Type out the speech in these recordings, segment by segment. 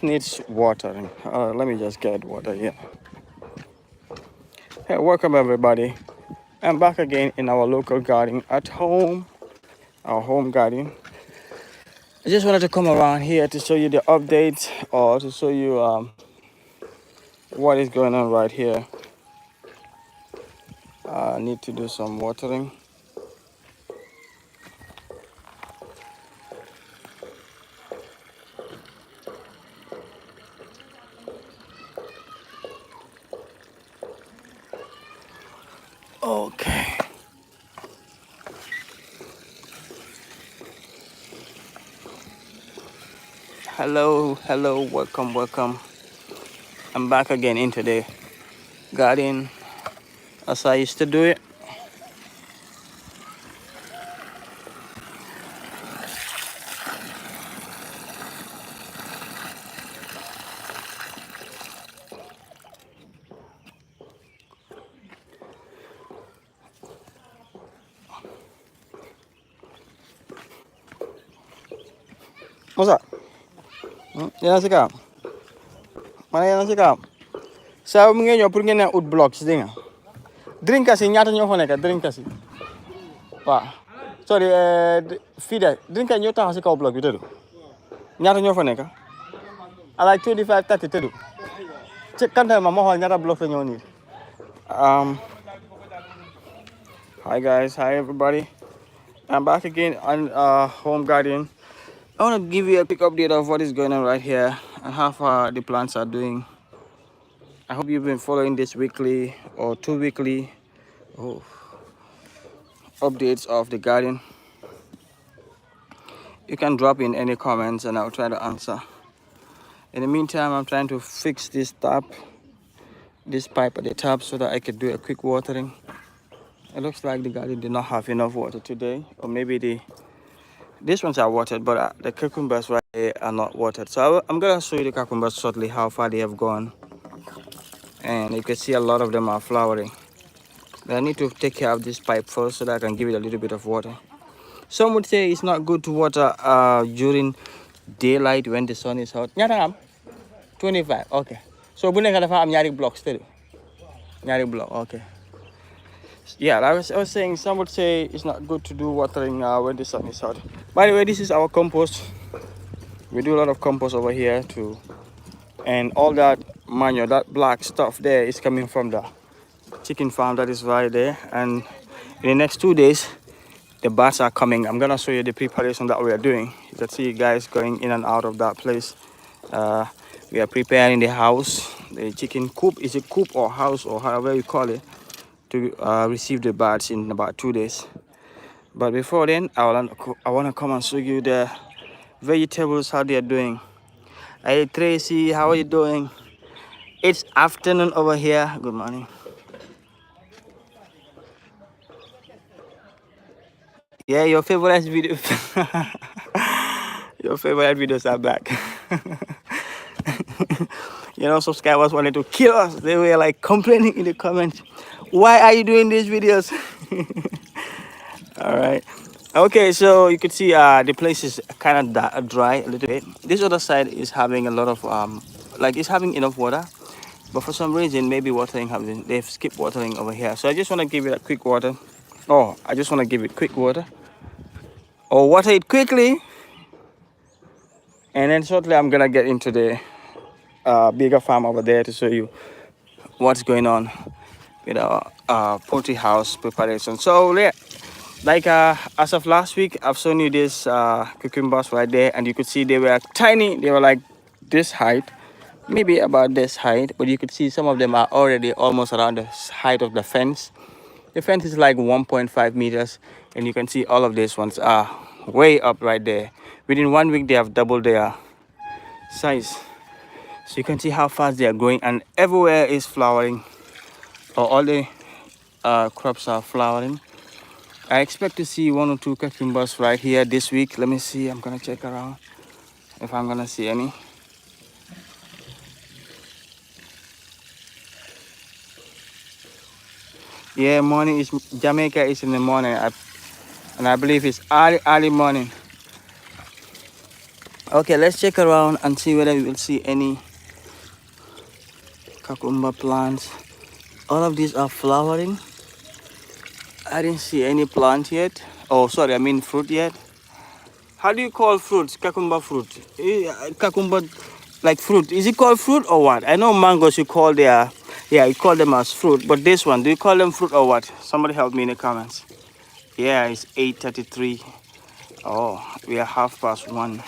needs watering. Let me just get water here. Hey, welcome everybody. I'm back again in our local garden at home, our home garden. I just wanted to come around here to show you the updates or to show you what is going on right here. I need to do some watering. Okay. Hello, welcome. I'm back again into the garden as I used to do it. What's up? Yan si Kam. Mana yan si Kam? Sa mu ngeen ñoo pour ngeen out blocks dégg nga. Drink kasi ñaata ñoo fa nekk drink kasi. Waaw. Sorry, fii de drink ñoo taxaw si kaw block bi tëdd. Ñaata ñoo fa nekk? I like 25, 30 tëdd. Ci kantal ma xool ñaata block la ñoo need. Hi guys, hi everybody. I'm back again on home garden. I want to give you a quick update of what is going on right here and how far the plants are doing. I hope you've been following this weekly or 2 weekly updates of the garden. You can drop in any comments and I'll try to answer. In the meantime, I'm trying to fix this tap, this pipe at the top, so that I could do a quick watering. It looks like the garden did not have enough water today, or maybe these ones are watered, but the cucumbers right here are not watered. So I'm gonna show you the cucumbers shortly, how far they have gone. And you can see a lot of them are flowering. But I need to take care of this pipe first so that I can give it a little bit of water. Some would say it's not good to water during daylight when the sun is out. 25, okay. So bu nekk dafa am ñaari blocks too. Ñaari block, okay. Yeah, I was saying some would say it's not good to do watering when the sun is out. By the way, this is our compost. We do a lot of compost over here too. And all that manure, that black stuff there is coming from the chicken farm that is right there. And in the next 2 days, the bats are coming. I'm gonna show you the preparation that we are doing. You can see guys going in and out of that place. We are preparing the house, the chicken coop. Is it coop or house or however you call it, to receive the bats in about 2 days. But before then, I want to come and show you the vegetables, how they are doing. Hey Tracy, how are you doing? It's afternoon over here. Good morning. Yeah, your favorite video. Your favorite videos are back. Subscribers wanted to kill us. They were like complaining in the comments. Why are you doing these videos? All right. Okay, so you can see the place is kind of dry a little bit. This other side is having a lot of it's having enough water, but for some reason maybe watering they've skipped watering over here. So I just want to give it a quick water. Oh, I just want to give it quick water, or water it quickly, and then shortly I'm gonna get into the bigger farm over there to show you what's going on with our poultry house preparation. So yeah, like as of last week, I've shown you this cucumbers right there, and you could see they were tiny. They were like this height, maybe about this height, but you could see some of them are already almost around the height of the fence. The fence is like 1.5 meters, and you can see all of these ones are way up right there. Within 1 week, they have doubled their size. So you can see how fast they are growing, and everywhere is flowering, or all the crops are flowering. I expect to see 1 or 2 cucumbers right here this week. Let me see. I'm gonna check around if I'm gonna see any. Yeah, morning is Jamaica is in the morning, and I believe it's early morning. Okay, let's check around and see whether we will see any cucumber plants. All of these are flowering. I didn't see any plant yet. Oh, sorry, I mean fruit yet. How do you call fruits? Cucumber fruit. Cucumber, like fruit. Is it called fruit or what? I know mangoes you call their, yeah, you call them as fruit. But this one, do you call them fruit or what? Somebody help me in the comments. Yeah, it's 8:33. Oh, we are 1:30,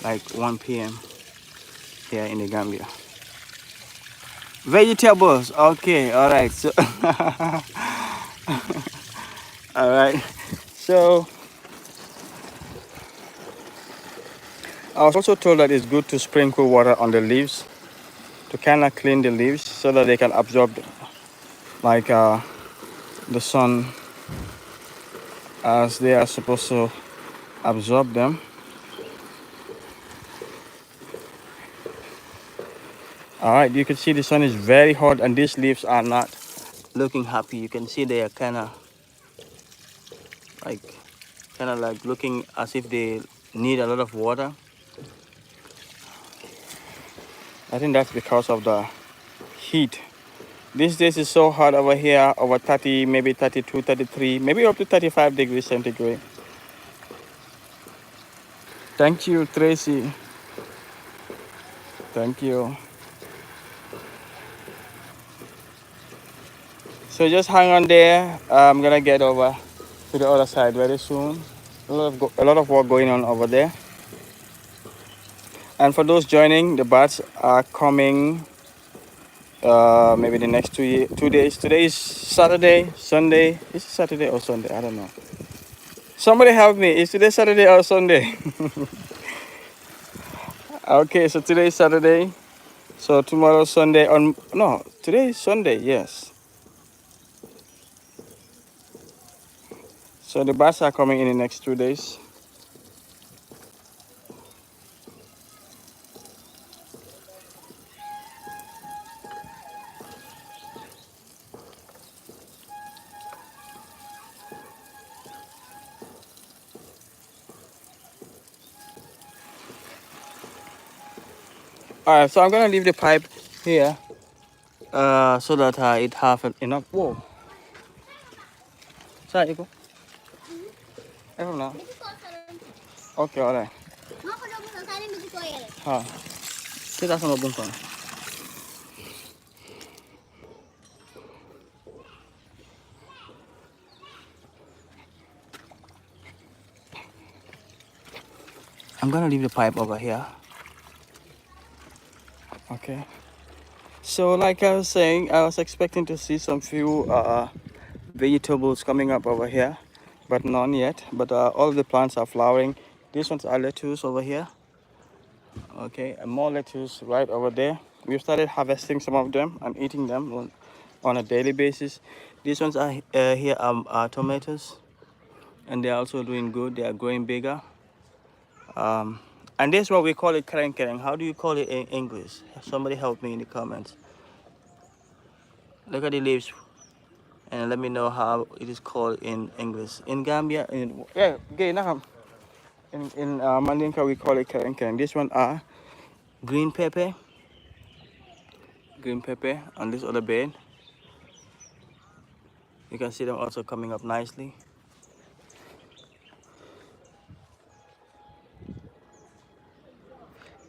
like 1 p.m. here in the Gambia. Vegetables. Okay, all right. So, all right. So, I was also told that it's good to sprinkle water on the leaves to kind of clean the leaves so that they can absorb like the sun as they are supposed to absorb them. All right, you can see the sun is very hot and these leaves are not looking happy. You can see they are like kind of like looking as if they need a lot of water. I think that's because of the heat. These days is so hot over here, over 30, maybe 32, 33, maybe up to 35 degrees centigrade. Thank you, Tracy. Thank you. So just hang on there. I'm gonna get over to the other side very soon. A lot of work going on over there. And for those joining, the bats are coming maybe the next 2 days. Today is Saturday, Sunday. Is it Saturday or Sunday? I don't know. Somebody help me. Is today Saturday or Sunday? Okay, so today is Saturday. So tomorrow Sunday on no, today is Sunday, yes. So the bats are coming in the next 2 days. Alright, so I'm gonna leave the pipe here so that it have enough. Whoa. Saan iko? I don't know. Okay, alright. Ha. Kita sama bungkang. I'm gonna leave the pipe over here. Okay. So like I was saying, I was expecting to see some few vegetables coming up over here, but none yet. But all the plants are flowering. These ones are lettuce over here. Okay, and more lettuce right over there. We've started harvesting some of them and eating them on a daily basis. These ones are here are tomatoes, and they're also doing good. They are growing bigger. And this is what we call it kereng kereng. How do you call it in English? Somebody help me in the comments. Look at the leaves and let me know how it is called in English. In Gambia, in Mandinka we call it kereng kereng. This one are green pepper on this other bed. You can see them also coming up nicely.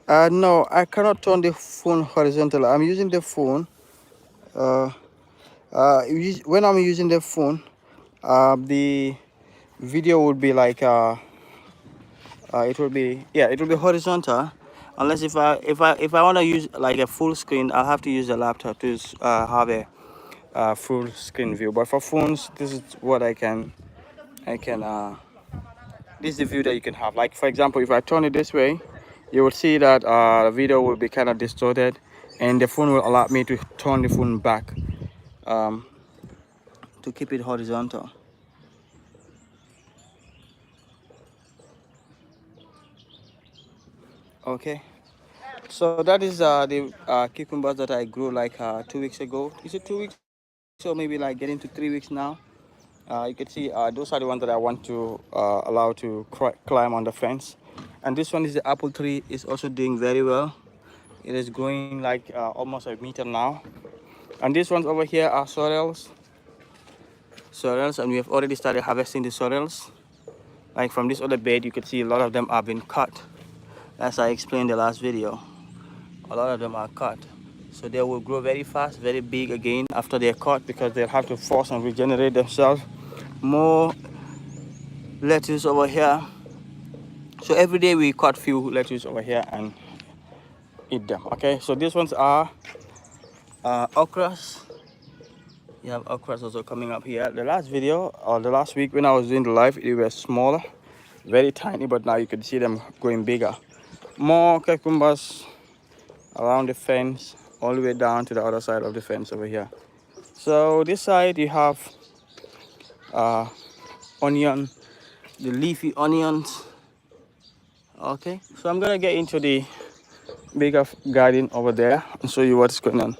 No, I cannot turn the phone horizontal. I'm using the phone. When I'm using the phone, the video would be like it will be horizontal. Unless if I want to use like a full screen, I'll have to use a laptop to have a full screen view. But for phones, this is what I can this is the view that you can have. Like for example, if I turn it this way, you will see that the video will be kind of distorted, and the phone will allow me to turn the phone back to keep it horizontal. Okay, so that is the cucumbers that I grew like 2 weeks ago. Is it 2 weeks? So maybe like getting to 3 weeks now. You can see those are the ones that I want to allow to climb on the fence. And this one is the apple tree, is also doing very well. It is growing like almost a meter now. And these ones over here are sorrels, and we have already started harvesting the sorrels. Like from this other bed, you can see a lot of them have been cut. As I explained in the last video, a lot of them are cut. So they will grow very fast, very big again after they're cut, because they'll have to force and regenerate themselves. More lettuce over here. So every day we cut few lettuce over here and eat them. Okay, so these ones are okras. You have okras also coming up here. The last video, or the last week when I was doing the live, it was smaller, very tiny, but now you can see them going bigger. More cucumbers around the fence, all the way down to the other side of the fence over here. So this side you have onion, the leafy onions. Okay, so I'm gonna get into the bigger garden over there and show you what's going on.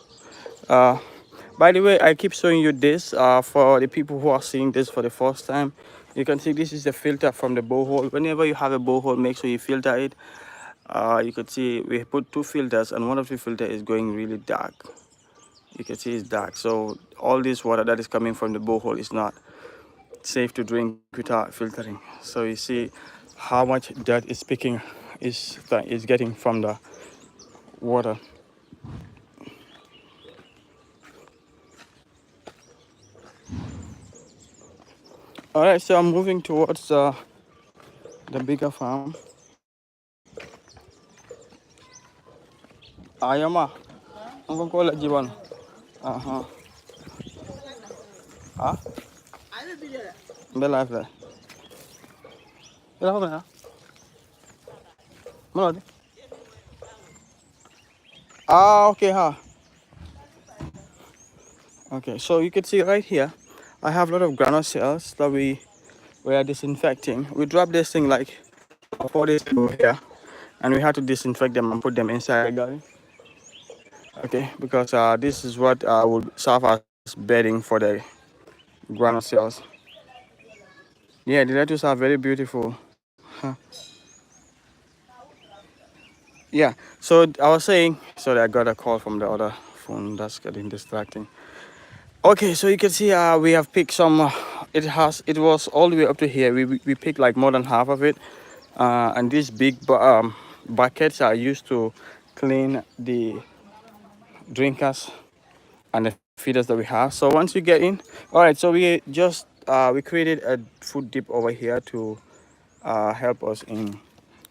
By the way, I keep showing you this for the people who are seeing this for the first time. You can see this is the filter from the borehole. Whenever you have a borehole, make sure you filter it. You can see we put 2 filters, and one of the filters is going really dark. You can see it's dark. So all this water that is coming from the borehole is not safe to drink without filtering. So you see how much dirt is getting from the water. All right, so I'm moving towards the bigger farm. Ayama, I'm gonna call it Jiban. Uh-huh. Ah? Bella life. Bella Melody. Okay, huh? Okay, so you can see right here, I have a lot of granule cells that we are disinfecting. We dropped this thing like 4 days ago here, and we had to disinfect them and put them inside the garden. Okay, because this is what would serve as bedding for the granule cells. Yeah, the lettuce are very beautiful. Huh. Yeah, so I was saying, sorry, I got a call from the other phone that's getting distracting. Okay, so you can see we have picked some. It was all the way up to here. We picked like more than half of it, and these big buckets are used to clean the drinkers and the feeders that we have. So once we get in, all right. So we just we created a food dip over here to help us in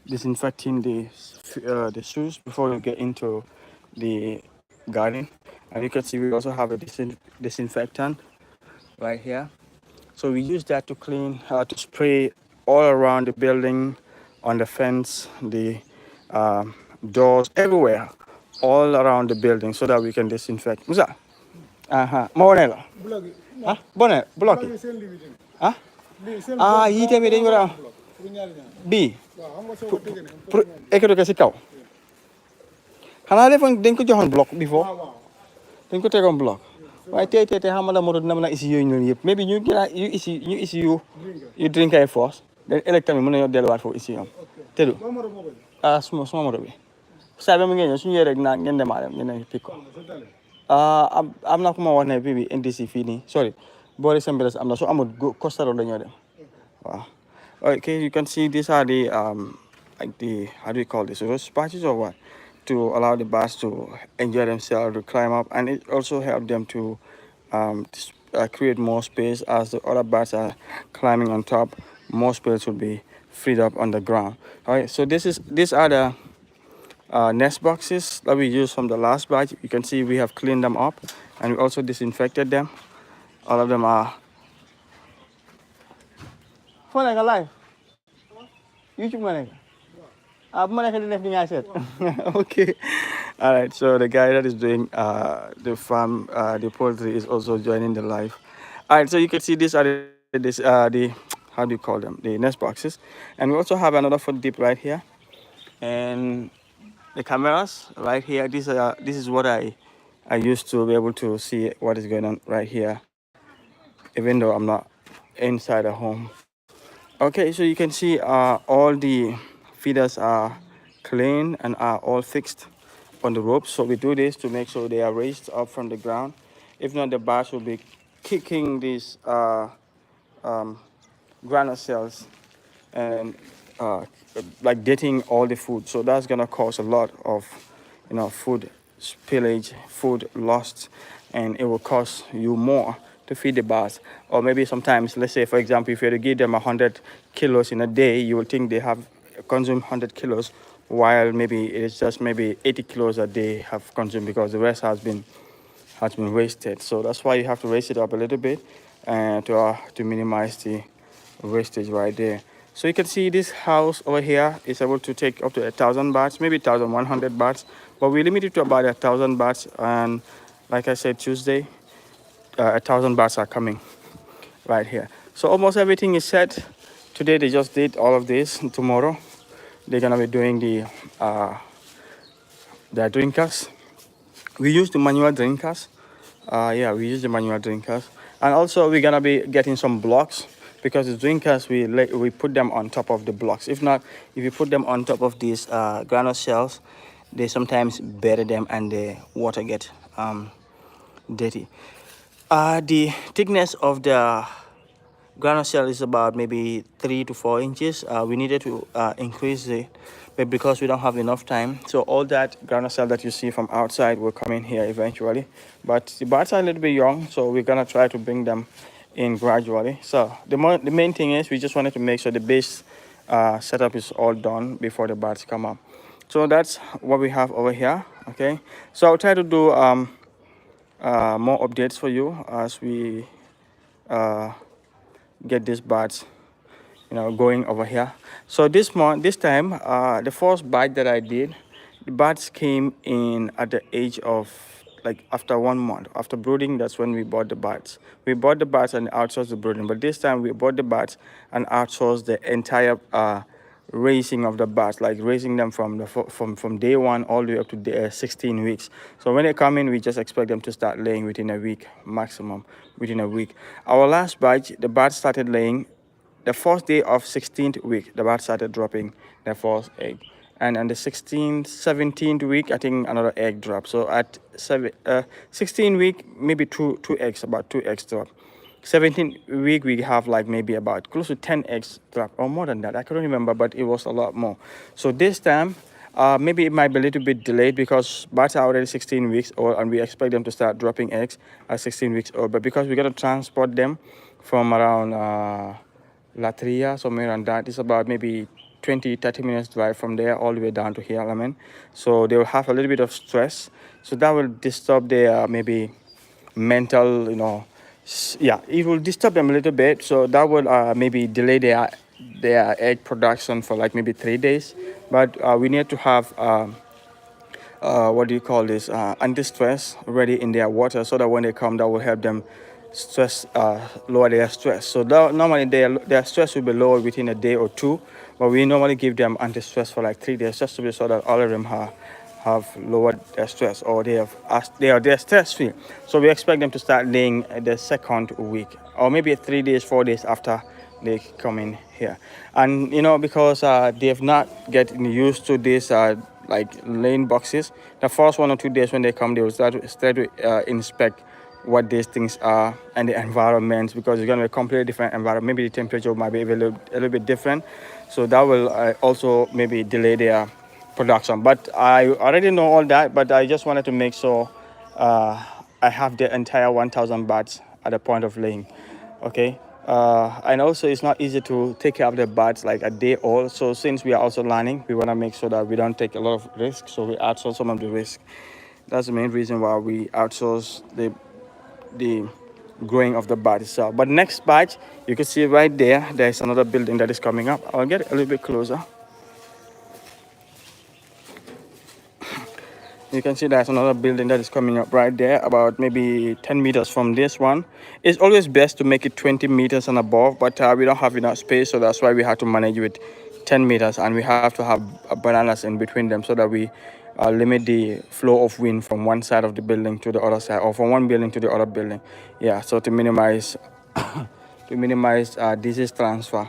disinfecting the shoes before we get into the garden. And you can see we also have a disinfectant right here. So we use that to clean, to spray all around the building, on the fence, the doors, everywhere, all around the building, so that we can disinfect. Musa? Mawanela? Ah, bonnet, block. Ah? He tell me then B. Ekero kasi kaw. Xanaa defoon dañ ko joxoon block before. Dañ ko tegoon block. Waaye tey xam nga la moo dina mën a isi yooyu noonu yëpp. Maybe ñu isi yu drink ay force. Then ëllëg tamit mën nañoo delluwaat foofu isi yoon. Te du. Suma moto bi. Saa ba mu ngeen ñëw suñu yee rek naa ngeen demaale ngeen pick ko. Am na ku ma wax ne bii NDC fii nii sorry. Boori Sembeles am na su amul Costa Road dañoo dem. Wow. Okay, you can see these are the like the, how do you call this, rose patches or what, to allow the birds to enjoy themselves, to climb up, and it also helps them to create more space. As the other birds are climbing on top, more space will be freed up on the ground. All right, so these are the nest boxes that we used from the last batch. You can see we have cleaned them up, and we also disinfected them. All of them are live. YouTube okay. All right, so the guy that is doing the farm, the poultry, is also joining the live. All right, so you can see these are the how do you call them, the nest boxes, and we also have another food dip right here, and the cameras right here. This is what I used to be able to see what is going on right here, even though I'm not inside a home. Okay, so you can see all the feeders are clean and are all fixed on the ropes. So we do this to make sure they are raised up from the ground. If not, the bats will be kicking these granule cells and like getting all the food. So that's gonna cause a lot of, food spillage, food lost, and it will cost you more to feed the bats. Or maybe sometimes, let's say for example, if you were to give them 100 kilos in a day, you will think they have consumed 100 kilos, while maybe it is just maybe 80 kilos a day have consumed, because the rest has been wasted. So that's why you have to raise it up a little bit and to minimize the wastage right there. So you can see this house over here is able to take up to 1,000 bats, maybe 1,100 bats, but we limit it to about 1,000 bats. And like I said, Tuesday, 1,000 bats are coming right here. So almost everything is set. Today they just did all of this. And tomorrow they're gonna be doing the drinkers. We use the manual drinkers. Yeah, we use the manual drinkers, and also we're gonna be getting some blocks, because the drinkers we put them on top of the blocks. If not, if you put them on top of these granite shells, they sometimes bury them and the water get dirty. The thickness of the granite shell is about maybe 3 to 4 inches. We needed to increase it, but because we don't have enough time, so all that granite shell that you see from outside will come in here eventually. But the bats are a little bit young, so we're gonna try to bring them in gradually. So the main thing is we just wanted to make sure the base setup is all done before the bats come up. So that's what we have over here. Okay, so I'll try to do more updates for you as we get these bats going over here. So this time the first batch that I did, the bats came in at the age of like after 1 month after brooding. That's when we bought the bats. We bought the bats and outsourced the brooding, but this time we bought the bats and outsourced the entire raising of the bats, like raising them from day 1 all the way up to day, 16 weeks. So when they come in, we just expect them to start laying within a week, maximum within a week. Our last batch, the bats started laying the first day of 16th week. The bats started dropping their first egg, and on the 16th 17th week, I think another egg dropped. So at 16 week, maybe two eggs, about 2 eggs drop. 17th week we have like maybe about close to 10 eggs drop, or more than that. I couldn't remember, but it was a lot more. So this time maybe it might be a little bit delayed, because bats are already 16 weeks old and we expect them to start dropping eggs at 16 weeks old. But because we're going to transport them from around Latria, somewhere around that, it's about maybe 20-30 minutes drive from there all the way down to here, so they will have a little bit of stress, so that will disturb their maybe mental, yeah, it will disturb them a little bit. So that will maybe delay their egg production for like maybe 3 days. But we need to have what do you call this, anti-stress ready in their water, so that when they come, that will help them lower their stress. So normally their stress will be lower within a day or 2, but we normally give them anti-stress for like 3 days, just to be sure that all of them have lowered their stress, or they're stress free. So we expect them to start laying the 2nd week, or maybe 3 days, 4 days after they come in here. And because they have not getting used to this like laying boxes, the first 1 or 2 days when they come, they will start to inspect what these things are and the environment, because it's going to be a completely different environment. Maybe the temperature might be a little bit different, so that will also maybe delay their production. But I already know all that, but I just wanted to make sure I have the entire 1,000 bats at the point of laying. Okay, and also it's not easy to take care of the bats like a day old. So since we are also learning, we want to make sure that we don't take a lot of risk, so we outsource some of the risk. That's the main reason why we outsource the growing of the bat itself. But next batch, you can see right there's another building that is coming up. I'll get a little bit closer. You can see there's another building that is coming up right there, about maybe 10 meters from this one. It's always best to make it 20 meters and above, but we don't have enough space, so that's why we have to manage with 10 meters, and we have to have bananas in between them, so that we limit the flow of wind from one side of the building to the other side, or from one building to the other building. Yeah, so to minimize disease transfer.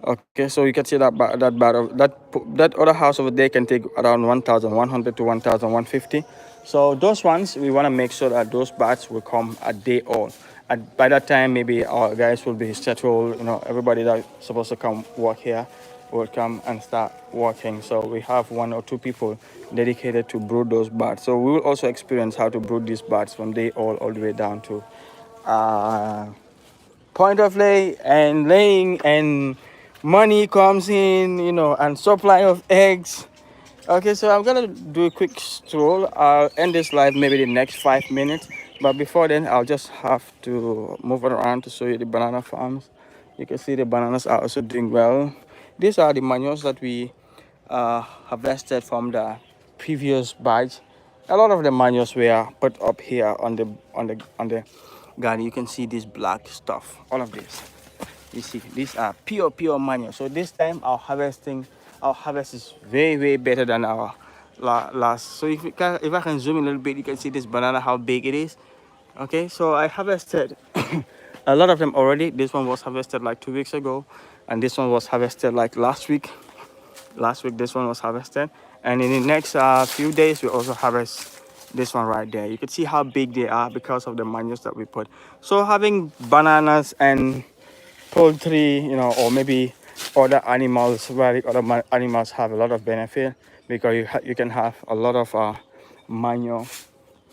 Okay, so you can see that that other house over there can take around 1,100 to 1,150. So those ones we want to make sure that those bats will come a day old. And by that time, maybe our guys will be settled. You know, everybody that's supposed to come work here will come and start working. So we have 1 or 2 people dedicated to brood those bats. So we will also experience how to brood these bats from day old all the way down to uh, point of laying, and money comes in, you know, and supply of eggs. Okay, so I'm gonna do a quick stroll. I'll end this live maybe the next 5 minutes, but before then I'll just have to move it around to show you the banana farms. You can see the bananas are also doing well. These are the manures that we harvested from the previous batch. A lot of the manures were put up here on the garden. You can see this black stuff, all of this. You see, these are pure manure. So this time our harvest is way better than our last. So if I can zoom in a little bit, you can see this banana, how big it is. Okay, so I harvested a lot of them already. This one was harvested like 2 weeks ago, and this one was harvested like last week. Last week this one was harvested, and in the next few days we also harvest this one right there. You can see how big they are because of the manures that we put. So having bananas and poultry, you know, or maybe other animals, where other animals have a lot of benefit, because you can have a lot of manure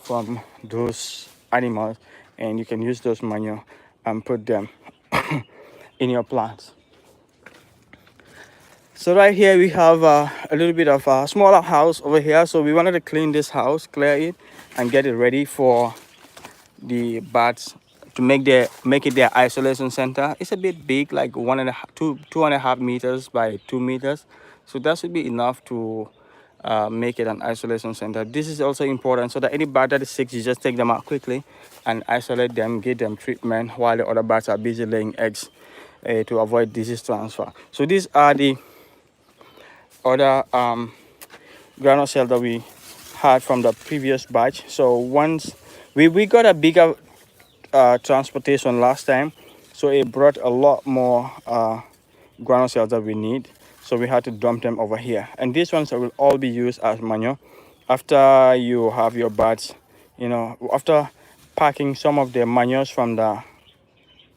from those animals, and you can use those manure and put them in your plants. So right here we have a little bit of a smaller house over here. So we wanted to clean this house, clear it, and get it ready for the bats to make it their isolation center. It's a bit big, like 2.5 meters by 2 meters. So that should be enough to make it an isolation center. This is also important so that any bat that is sick, you just take them out quickly and isolate them, give them treatment while the other bats are busy laying eggs to avoid disease transfer. So these are the other granule cell that we had from the previous batch. So once we got a bigger transportation last time, so it brought a lot more granule cells that we need, so we had to dump them over here, and these ones will all be used as manure after you have your bats. You know, after packing some of the manures from the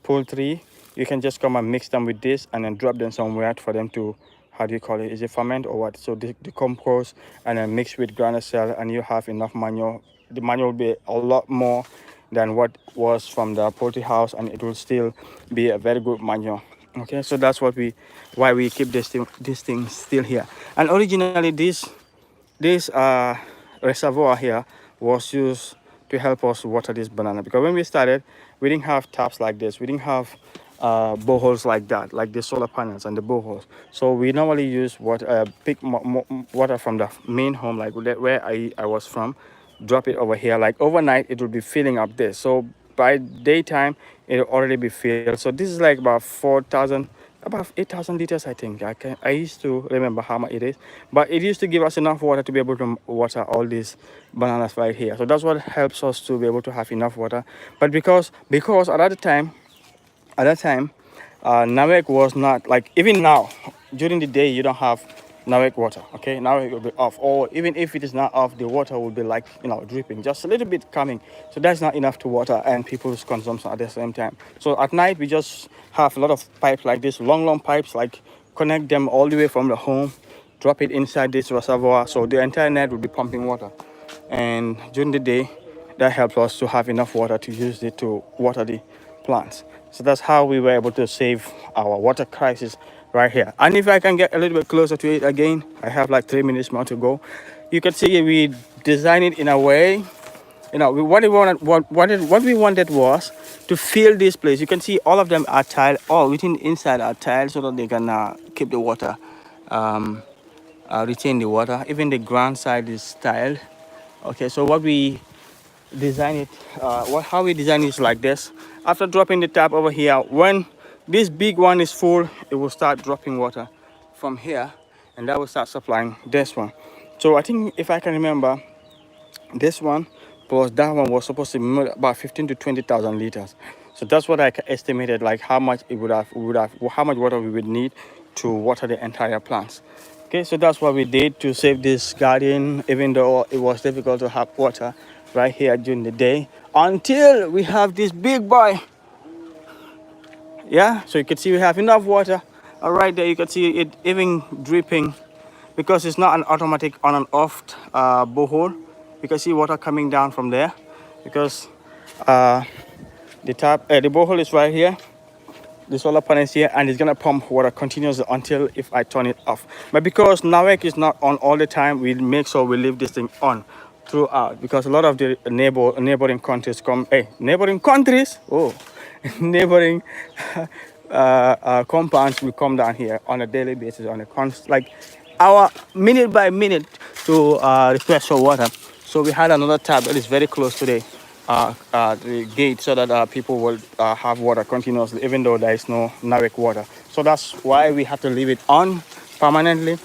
poultry, you can just come and mix them with this and then drop them somewhere for them to, how do you call it, is it ferment or what? So the decompose and then mix with granule cell, and you have enough manure. The manure will be a lot more than what was from the poultry house, and it will still be a very good manure. Okay, so that's why we keep this thing still here. And originally this reservoir here was used to help us water this banana, because when we started we didn't have taps like this, we didn't have boreholes like that, like the solar panels and the boreholes. So we normally use pick water from the main home, like where I was from, drop it over here. Like overnight it will be filling up this, so by daytime it will already be filled. So this is like about 8,000 liters, I think. I used to remember how much it is, but it used to give us enough water to be able to water all these bananas right here. So that's what helps us to be able to have enough water. But because at that time Nawek was not, like, even now during the day you don't have Nawek water. Okay, now it will be off, or even if it is not off, the water will be like, you know, dripping just a little bit coming. So that's not enough to water and people's consumption at the same time. So at night we just have a lot of pipes like this, long pipes, like connect them all the way from the home, drop it inside this reservoir, so the entire night will be pumping water. And during the day that helps us to have enough water to use it to water the plants. So that's how we were able to save our water crisis right here. And if I can get a little bit closer to it again, I have like 3 minutes more to go. You can see we designed it in a way, you know, what we wanted was to fill this place. You can see all of them are tiled, all within inside are tiled, so that they can keep the water, retain the water. Even the ground side is tiled. Okay, so what we design it, how we design it is like this. After dropping the tap over here, when this big one is full, it will start dropping water from here, and that will start supplying this one. So I think, if I can remember, this one plus that one was supposed to be about 15 to 20,000 liters. So that's what I estimated, like how much it would have how much water we would need to water the entire plants. Okay, so that's what we did to save this garden, even though it was difficult to have water right here during the day, until we have this big boy. Yeah, so you can see we have enough water. Right there, you can see it even dripping, because it's not an automatic on and off borehole. You can see water coming down from there, because the borehole is right here, the solar panel is here, and it's gonna pump water continuously until if I turn it off. But because NAWEC is not on all the time, we make sure we leave this thing on throughout, because a lot of the neighboring countries come, neighboring countries, oh, neighboring compounds will come down here on a daily basis, on a like our minute by minute to request for water. So we had another tap that is very close to the gate, so that people will have water continuously, even though there is no NAWEC water. So that's why we have to leave it on permanently.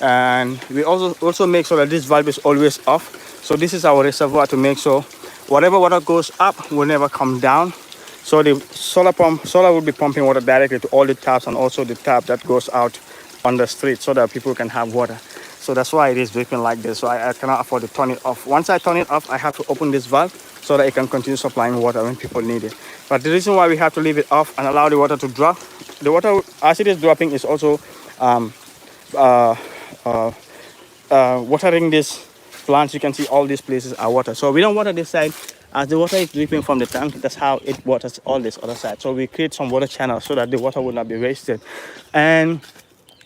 And we also make sure that this valve is always off. So this is our reservoir to make sure whatever water goes up will never come down. So the solar will be pumping water directly to all the taps, and also the tap that goes out on the street, so that people can have water. So that's why it is dripping like this. So I cannot afford to turn it off. Once I turn it off, I have to open this valve so that it can continue supplying water when people need it. But the reason why we have to leave it off and allow the water to drop, the water as it is dropping is also watering these plants. You can see all these places are water. So we don't water this side. As the water is dripping from the tank, that's how it waters all this other side. So we create some water channels so that the water will not be wasted. And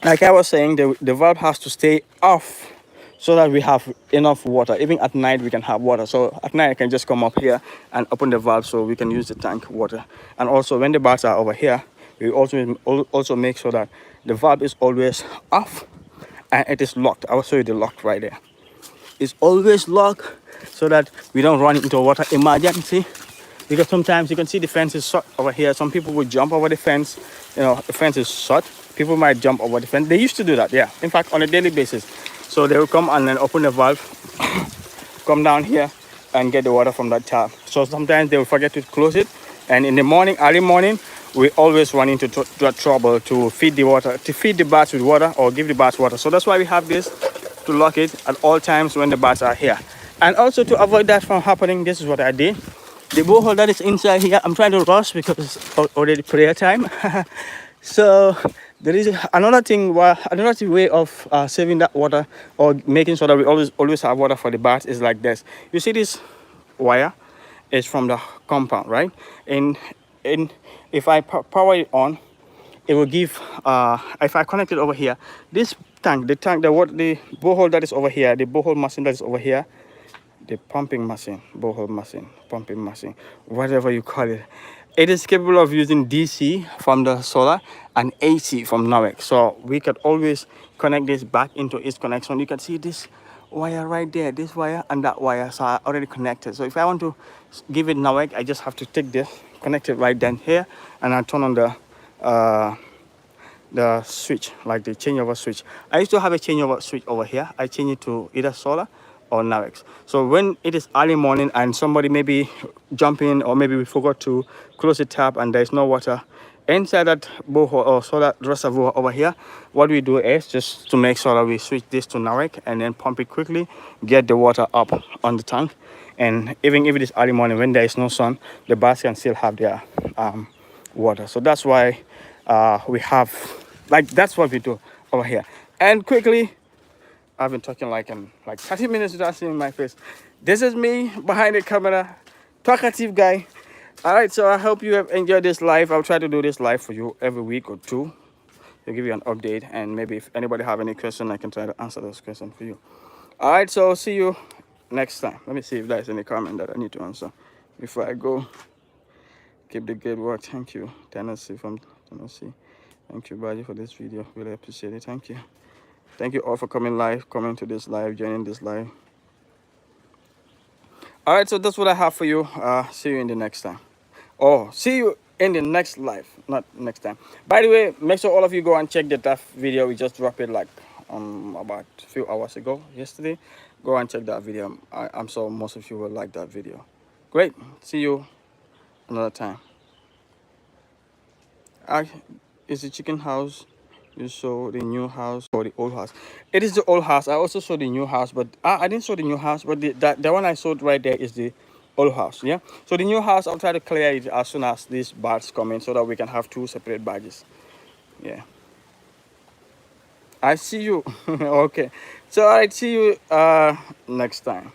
like I was saying, the valve has to stay off so that we have enough water. Even at night we can have water. So at night I can just come up here and open the valve so we can use the tank water. And also when the bats are over here, we also make sure that the valve is always off and it is locked. I will show you the lock right there. It's always locked so that we don't run into a water emergency. Because sometimes you can see the fence is shut over here. Some people will jump over the fence. You know, the fence is shut. People might jump over the fence. They used to do that, yeah. In fact, on a daily basis. So they will come and then open the valve, come down here and get the water from that tap. So sometimes they will forget to close it. And in the morning, early morning, we always run into trouble to feed the bats with water or give the bats water. So that's why we have this, to lock it at all times when the bats are here. And also to avoid that from happening, this is what I did. The borehole that is inside here, I'm trying to rush because it's already prayer time. So there is another way of saving that water, or making sure that we always have water for the bats, is like this. You see this wire is from the compound, right? And if I power it on, it will give, if I connect it over here, this tank, the borehole that is over here, the borehole machine that is over here, the pumping machine, borehole machine, pumping machine, whatever you call it, it is capable of using DC from the solar and AC from NAWEC. So we could always connect this back into its connection. You can see this wire right there, this wire and that wire, so I already connected. So if I want to give it NAWEC, I just have to take this, connect it right then here, and I turn on the switch, like the changeover switch. I used to have a changeover switch over here. I change it to either solar or NAWEC. So when it is early morning and somebody maybe jump in, or maybe we forgot to close the tap and there's no water inside that borehole or solar reservoir over here, what we do is just to make sure that we switch this to NAWEC and then pump it quickly, get the water up on the tank. And even if it is early morning when there is no sun, the bats can still have their water. So that's why we have, like, that's what we do over here. And quickly, I've been talking like 30 minutes without seeing my face. This is me behind the camera, talkative guy. All right, so I hope you have enjoyed this live. I'll try to do this live for you every week or two to give you an update, and maybe if anybody have any question, I can try to answer those questions for you. All right, so see you next time. Let me see if there's any comment that I need to answer before I go. Keep the good work. Thank you, Tennessee from Tennessee. Thank you, buddy, for this video. Really appreciate it. Thank you. Thank you all for coming to this live, joining this live. All right, so that's what I have for you. See you in the next time. Oh, see you in the next live, not next time. By the way, make sure all of you go and check the DAF video. We just dropped it like about a few hours ago, yesterday. Go and check that video. I'm sure most of you will like that video. Great. See you another time. Is the chicken house You saw the new house or the old house? It is the old house. I also saw the new house, but I didn't saw the new house, but the one I saw right there is the old house. Yeah. So the new house, I'll try to clear it as soon as these bars come in, so that we can have 2 separate badges. Yeah. I see you. Okay. So I see you next time.